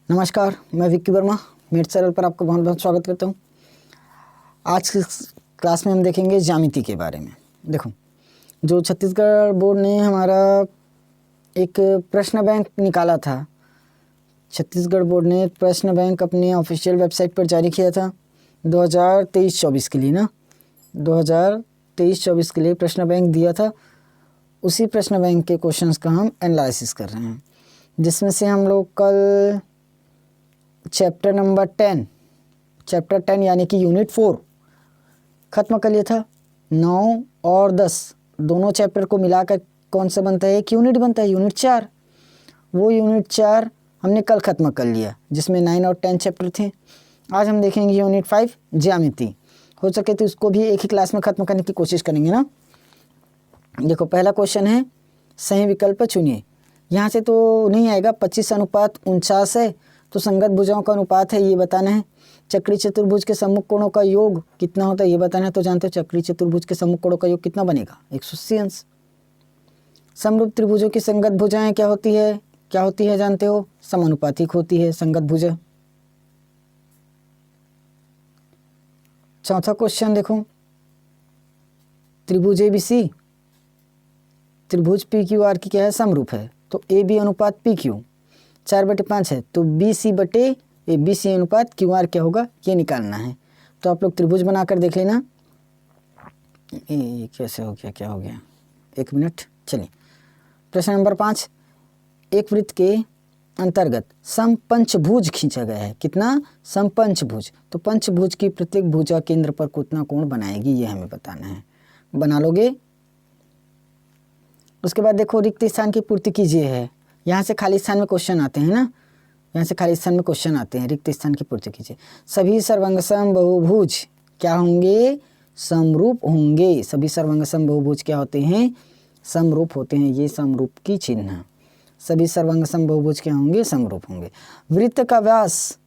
नमस्कार, मैं विक्की वर्मा मेट सरल पर आपका बहुत बहुत स्वागत करता हूँ। आज की क्लास में हम देखेंगे ज्यामिति के बारे में। देखो, जो छत्तीसगढ़ बोर्ड ने हमारा एक प्रश्न बैंक निकाला था, छत्तीसगढ़ बोर्ड ने एक प्रश्न बैंक अपने ऑफिशियल वेबसाइट पर जारी किया था 2023-24 के लिए 2023-24 के लिए प्रश्न बैंक दिया था। उसी प्रश्न बैंक के क्वेश्चंस का हम एनालिसिस कर रहे हैं, जिसमें से हम लोग कल चैप्टर 10 यानी कि यूनिट 4 ख़त्म कर लिया था। 9 और 10 दोनों चैप्टर को मिलाकर कौन सा बनता है, एक यूनिट बनता है, यूनिट 4। वो यूनिट 4 हमने कल ख़त्म कर लिया, जिसमें 9 और 10 चैप्टर थे। आज हम देखेंगे यूनिट 5 ज्यामिति। हो सके तो इसको भी एक ही क्लास में ख़त्म करने की कोशिश करेंगे ना। देखो, पहला क्वेश्चन है सही विकल्प चुनिए। यहाँ से तो नहीं आएगा, 25:49 है तो संगत भुजाओं का अनुपात है, ये बताना है। चक्री चतुर्भुज के सम्मुख कोणों का योग कितना होता है, ये बताना है। तो जानते हो चक्री चतुर्भुज के सम्मुख कोणों का योग कितना बनेगा, 180 अंश। समरूप त्रिभुजों की संगत भुजाएं क्या होती है जानते हो, समानुपातिक होती है संगत भुजा। चौथा क्वेश्चन देखो, त्रिभुज ABC, त्रिभुज PQR की क्या है, समरूप है, तो AB अनुपात PQ 4/5 है, तो BC अनुपात QR क्या होगा, ये निकालना है। तो आप लोग त्रिभुज बनाकर देख लेना। ये कैसे हो गया, क्या हो गया, एक मिनट। चलिए, प्रश्न नंबर 5, एक वृत्त के अंतर्गत समपंचभुज खींचा गया है। कितना, समपंचभुज। तो पंचभुज की प्रत्येक भुजा केंद्र पर कितना कोण बनाएगी, ये हमें बताना है। बना लोगे। उसके बाद देखो, रिक्त स्थान की पूर्ति कीजिए है। यहाँ से खाली स्थान में क्वेश्चन आते हैं ना, यहाँ से खाली स्थान में क्वेश्चन आते हैं। रिक्त स्थान की पूर्ति कीजिए। सभी सर्वांगसम बहुभुज क्या होंगे, समरूप होंगे। सभी सर्वांगसम बहुभुज क्या होते हैं, समरूप होते हैं। ये समरूप की चिन्ह। सभी सर्वांगसम बहुभुज क्या होंगे, समरूप होंगे। वृत्त का व्यास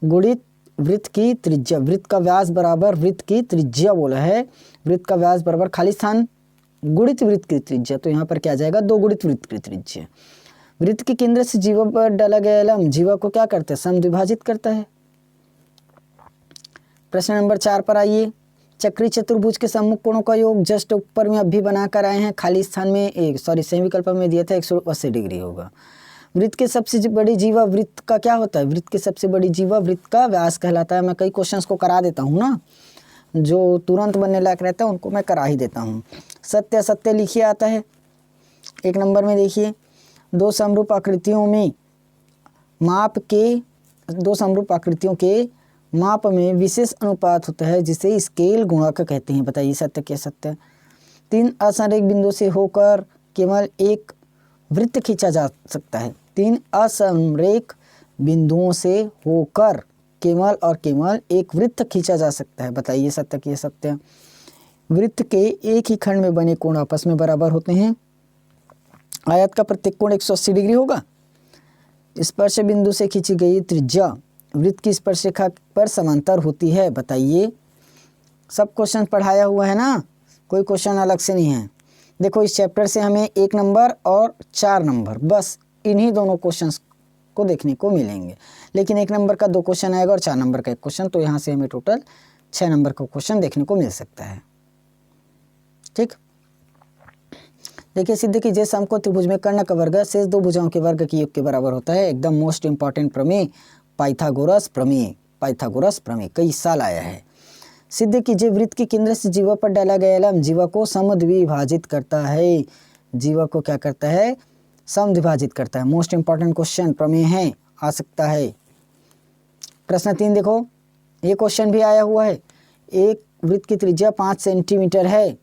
गुणित वृत्त की त्रिज्या, वृत्त का व्यास बराबर वृत्त की त्रिज्या बोला है। वृत्त का व्यास बराबर खाली स्थान गुणित वृत्त की त्रिज्या, तो यहाँ पर क्या आ जाएगा, 2 गुणित वृत्त की त्रिज्या। वृत्त के केंद्र से जीवा पर डाला गया लंब जीवा को क्या करता है, समद्विभाजित करता है। प्रश्न नंबर 4 पर आइए। चक्री चतुर्भुज के सम्मुख कोणों का योग जस्ट ऊपर में अभी बना कर आए हैं। खाली स्थान में सही विकल्प में दिया था 180 डिग्री होगा। वृत्त के सबसे बड़ी जीवा वृत्त का क्या होता है, वृत्त के सबसे बड़ी जीवा वृत्त का व्यास कहलाता है। मैं कई क्वेश्चंस को करा देता हूँ ना, जो तुरंत बनने लायक रहता है उनको मैं करा ही देता हूँ। सत्य सत्य लिखिए आता है। 1 नंबर में देखिए, दो समरूप आकृतियों के माप में विशेष अनुपात होता है, जिसे स्केल गुणक कहते हैं। बताइए सत्य क्या सत्य। 3 असंरेख बिंदु से होकर केवल एक वृत्त खींचा जा सकता है। 3 असंरेख बिंदुओं से होकर केवल एक वृत्त खींचा जा सकता है। बताइए सत्य क्या सत्य। वृत्त के एक ही खंड में बने कोण आपस में बराबर होते हैं। आयत का प्रत्येक कोण 180 डिग्री होगा। स्पर्श बिंदु से खींची गई त्रिज्या वृत्त की स्पर्शरेखा पर समांतर होती है। बताइए, सब क्वेश्चन पढ़ाया हुआ है ना, कोई क्वेश्चन अलग से नहीं है। देखो, इस चैप्टर से हमें 1 नंबर और 4 नंबर, बस इन्हीं दोनों क्वेश्चंस को देखने को मिलेंगे। लेकिन 1 नंबर का 2 क्वेश्चन आएगा और 4 नंबर का 1 क्वेश्चन, तो यहाँ से हमें टोटल 6 नंबर का क्वेश्चन देखने को मिल सकता है। ठीक, देखिए, सिद्ध कीजिए समकोण त्रिभुज में कर्ण का वर्ग शेष 2 भुजाओं के वर्ग के योग के बराबर होता है। एकदम मोस्ट इंपॉर्टेंट प्रमेय, पाइथागोरस प्रमेय कई साल आया है। सिद्ध कीजिए वृत्त के केंद्र से जीवा पर डाला गया लंब जीवा को समद्विभाजित करता है। जीवा को क्या करता है, समद्विभाजित करता है। मोस्ट इंपॉर्टेंट क्वेश्चन प्रमेय है, आ सकता है। प्रश्न 3 देखो, ये क्वेश्चन भी आया हुआ है। एक वृत्त की त्रिज्या 5 सेंटीमीटर है,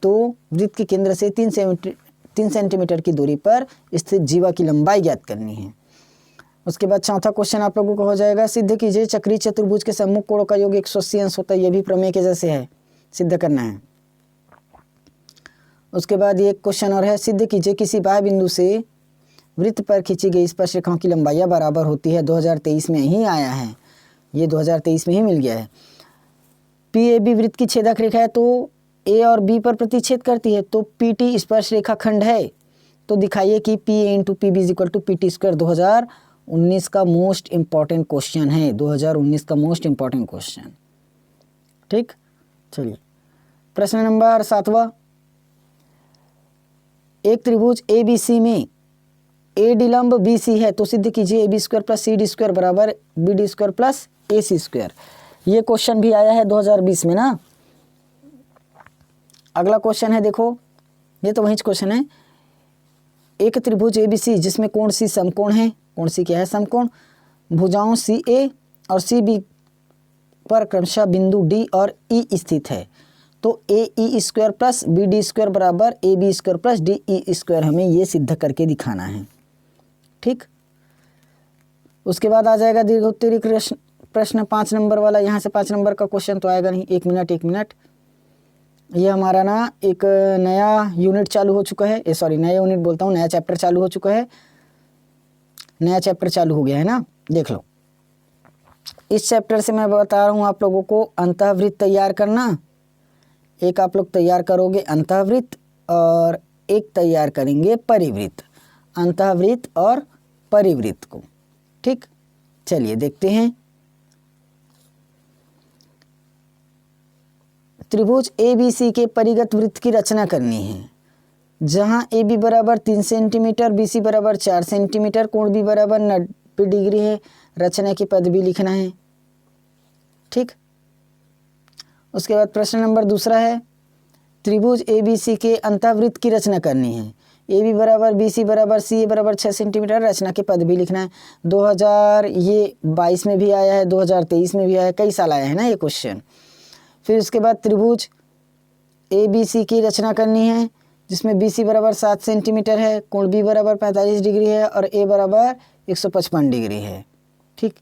तो वृत्त के केंद्र से 3 सेंटीमीटर की दूरी पर स्थित जीवा की लंबाई ज्ञात करनी है। उसके बाद चौथा क्वेश्चन आप लोगों को हो जाएगा, सिद्ध कीजिए चक्री चतुर्भुज के सम्मुख कोणों का योग 180 अंश होता है। ये भी प्रमेय के जैसे है, सिद्ध करना है। उसके बाद ये क्वेश्चन और है, सिद्ध कीजिए किसी बाह्य बिंदु से वृत्त पर खींची गई स्पर्शरेखाओं की लंबाइयाँ बराबर होती है। 2023 में ही आया है, ये 2023 में ही मिल गया है। PAB वृत्त की छेदक रेखा है, तो A और B पर प्रतिच्छेद करती है, तो PT स्पर्श रेखा खंड है। तो दिखाइए कि P into p b is equal to p t square 2019 का मोस्ट इम्पॉर्टेंट क्वेश्चन है, 2019 का मोस्ट इम्पॉर्टेंट क्वेश्चन। ठीक, चलिए प्रश्न नंबर 7वां, एक त्रिभुज ए बी सी में ए डिलम्ब बी सी है तो सिद्ध कीजिए A B square plus C D square बराबर B D square plus A C square. ये क्वेश्चन भी आया है 2020 में ना। अगला क्वेश्चन है, देखो ये तो वही क्वेश्चन है, एक त्रिभुज ए बी सी जिसमें कोण सी समकोण है, कोण सी क्या है, समकोण, भुजाओं सी ए और सी बी पर क्रमशः बिंदु डी और ई स्थित है तो A E square plus B D square बराबर A B square plus D E square, हमें ये सिद्ध करके दिखाना है। ठीक, उसके बाद आ जाएगा दीर्घोत्तरी प्रश्न 5 नंबर वाला। यहाँ से 5 नंबर का क्वेश्चन तो आएगा नहीं, एक मिनट, ये हमारा ना एक नया यूनिट चालू हो चुका है, सॉरी नया यूनिट बोलता हूँ, नया चैप्टर चालू हो चुका है, नया चैप्टर चालू हो गया है ना। देख लो, इस चैप्टर से मैं बता रहा हूँ आप लोगों को अंतःवृत्त तैयार करना। एक आप लोग तैयार करोगे अंतःवृत्त और एक तैयार करेंगे परिवृत्त, अंतःवृत्त और परिवृत्त को। ठीक, चलिए देखते हैं। त्रिभुज ए बी सी के परिगत वृत्त की रचना करनी है, जहाँ ए बी बराबर 3 सेंटीमीटर, बी सी बराबर 4 सेंटीमीटर, कोण बी बराबर 90 डिग्री है। रचना की पद भी लिखना है। ठीक, उसके बाद प्रश्न नंबर 2 है, त्रिभुज ए बी सी के अंतःवृत्त की रचना करनी है, ए बी बराबर बी सी बराबर सी ए बराबर 6 सेंटीमीटर, रचना के पद भी लिखना है। 2022 में भी आया है, 2023 में भी आया है, कई साल आया है ना ये क्वेश्चन। फिर उसके बाद त्रिभुज ए बी सी की रचना करनी है, जिसमें बी सी बराबर 7 सेंटीमीटर है, कोण बी बराबर 45 डिग्री है और ए बराबर 155 डिग्री है। ठीक,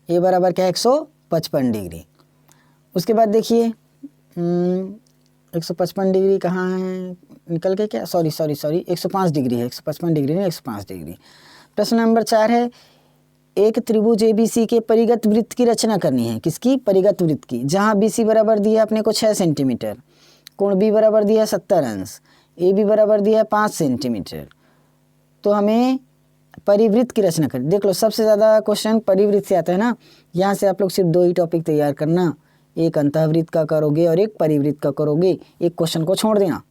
ए बराबर क्या है, 155 डिग्री। उसके बाद देखिए 155 डिग्री कहाँ है, निकल के क्या, सॉरी 105 डिग्री है, 155 डिग्री नहीं 105 डिग्री। प्रश्न नंबर 4 है, एक त्रिभुज ए बी सी के परिगत वृत्त की रचना करनी है। किसकी, परिगत वृत्त की, जहाँ बी सी बराबर दिया अपने को 6 सेंटीमीटर, कोण बी बराबर दिया 70 अंश, ए बी बराबर दिया 5 सेंटीमीटर, तो हमें परिवृत्त की रचना करें। देख लो, सबसे ज़्यादा क्वेश्चन परिवृत्त से आता है ना। यहाँ से आप लोग सिर्फ 2 ही टॉपिक तैयार करना, एक अंतःवृत्त का करोगे और एक परिवृत्त का करोगे। एक क्वेश्चन को छोड़ देना,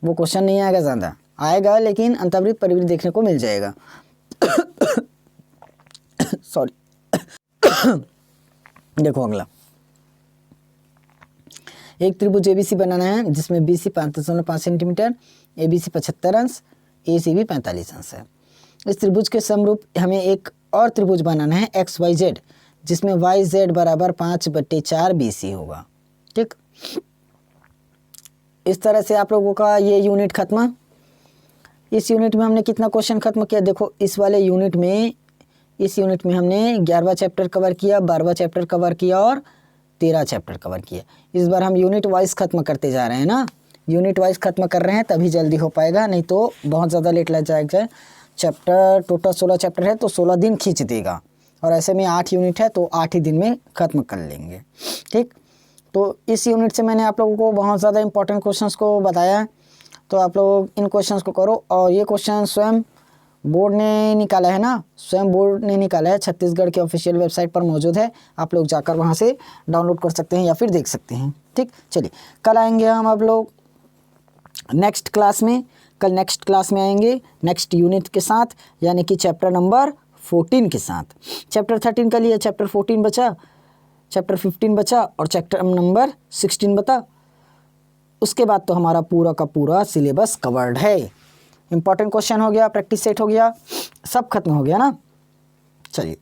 वो क्वेश्चन नहीं आएगा, ज़्यादा आएगा लेकिन अंतःवृत्त परिवृत्त देखने को मिल जाएगा। सॉरी देखो अगला, एक त्रिभुज एबीसी बनाना है, जिसमें B C 5.5 centimetre, A B C 75 अंश, ए सी भी 45 अंश है। इस त्रिभुज के समरूप हमें एक और त्रिभुज बनाना है एक्स वाई जेड, जिसमें वाई जेड बराबर 5/4 बी सी होगा। ठीक, इस तरह से आप लोगों का ये यूनिट खत्म। इस यूनिट में हमने कितना क्वेश्चन खत्म किया, देखो इस वाले यूनिट में, इस यूनिट में हमने 11वां चैप्टर कवर किया, 12वां चैप्टर कवर किया और 13 चैप्टर कवर किया। इस बार हम यूनिट वाइज खत्म करते जा रहे हैं ना, यूनिट वाइज खत्म कर रहे हैं, तभी जल्दी हो पाएगा, नहीं तो बहुत ज़्यादा लेट लग जाएगा। चैप्टर टोटल 16 चैप्टर है तो 16 दिन खींच देगा, और ऐसे में 8 यूनिट है तो 8 ही दिन में ख़त्म कर लेंगे। ठीक, तो इस यूनिट से मैंने आप लोगों को बहुत ज़्यादा इंपॉर्टेंट क्वेश्चंस को बताया, तो आप लोग इन क्वेश्चंस को करो। और ये क्वेश्चन स्वयं बोर्ड ने निकाला है ना, स्वयं बोर्ड ने निकाला है, छत्तीसगढ़ के ऑफिशियल वेबसाइट पर मौजूद है, आप लोग जाकर वहाँ से डाउनलोड कर सकते हैं या फिर देख सकते हैं। ठीक, चलिए कल आएंगे हम आप लोग नेक्स्ट क्लास में, कल नेक्स्ट क्लास में आएंगे नेक्स्ट यूनिट के साथ, यानी कि चैप्टर नंबर 14 के साथ। चैप्टर 13 का लिए चैप्टर 14 बचा, चैप्टर 15 बचा और चैप्टर नंबर 16 बता। उसके बाद तो हमारा पूरा का पूरा सिलेबस कवर्ड है, इंपॉर्टेंट क्वेश्चन हो गया, प्रैक्टिस सेट हो गया, सब खत्म हो गया ना। चलिए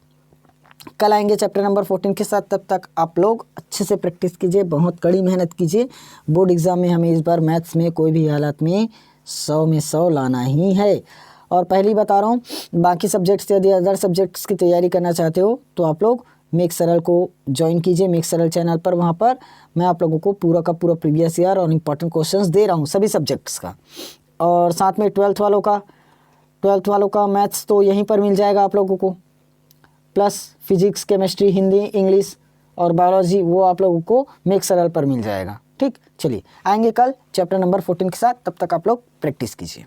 कल आएंगे चैप्टर नंबर 14 के साथ, तब तक आप लोग अच्छे से प्रैक्टिस कीजिए, बहुत कड़ी मेहनत कीजिए। बोर्ड एग्ज़ाम में हमें इस बार मैथ्स में कोई भी हालत में 100 में 100 लाना ही है। और पहले ही बता रहा हूँ, बाकी सब्जेक्ट्स यदि अदर सब्जेक्ट्स की तैयारी करना चाहते हो तो आप लोग मेक सरल को ज्वाइन कीजिए, मेक सरल चैनल पर। वहाँ पर मैं आप लोगों को पूरा का पूरा प्रीवियस ईयर और इम्पॉर्टेंट क्वेश्चंस दे रहा हूँ सभी सब्जेक्ट्स का। और साथ में 12th वालों का मैथ्स तो यहीं पर मिल जाएगा आप लोगों को, plus physics, chemistry, Hindi, English और बायोलॉजी वो आप लोगों को मेक सरल पर मिल जाएगा। ठीक, चलिए आएंगे कल चैप्टर नंबर 14 के साथ, तब तक आप लोग प्रैक्टिस कीजिए।